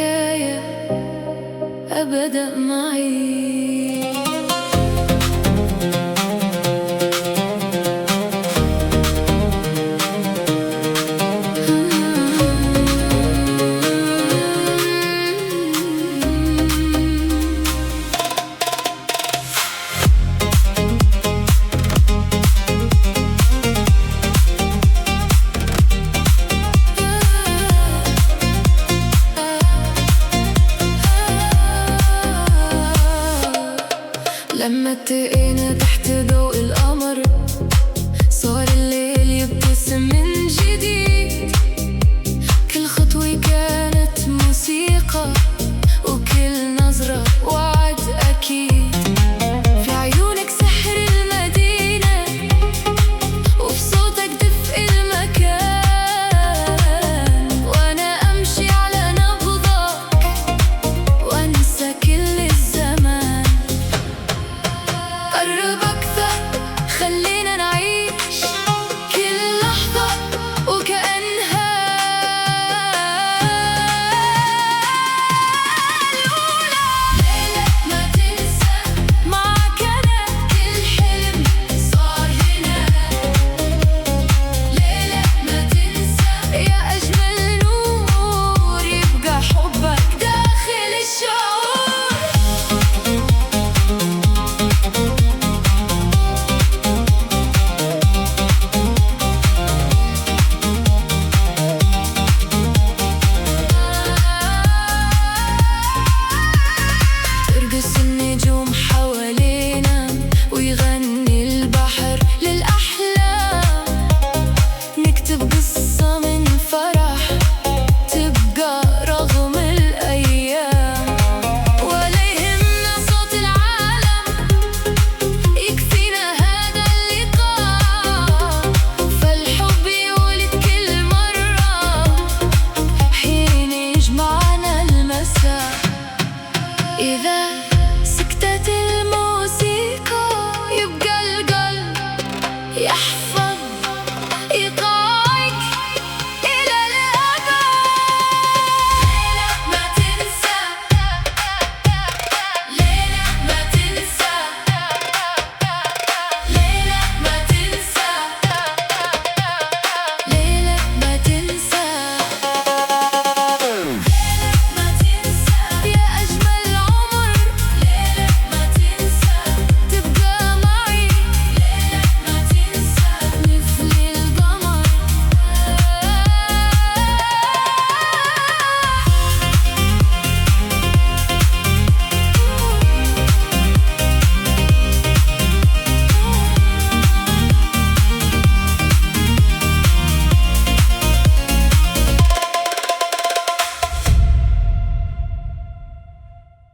حكاية أبدأ معي. لما التقينا تحت ضوء القمر صار الليل يبتسم من جديد. كل خطوة كانت موسيقى وكل نظرة وعد أكيد. في عيونك سحر المدينة وفي صوتك دفء المكان، وأنا أمشي على نبضك وأنسى كل الزمان. قرب أكثر خلينا نعيش كل لحظة وكأنها الأولى. ليلة ما تنسى معك أنا كل حلم صار هنا. ليلة ما تنسى يا أجمل نور يبقى حبك داخل الشعور. ترقص النجوم حوالينا ويغني البحر للأحلام. نكتب قصة من فرح تبقى رغم الأيام. ولا يهمنا صوت العالم يكفينا هذا اللقاء. فالحب يولد كل مرة حين يجمعنا المساء. إذا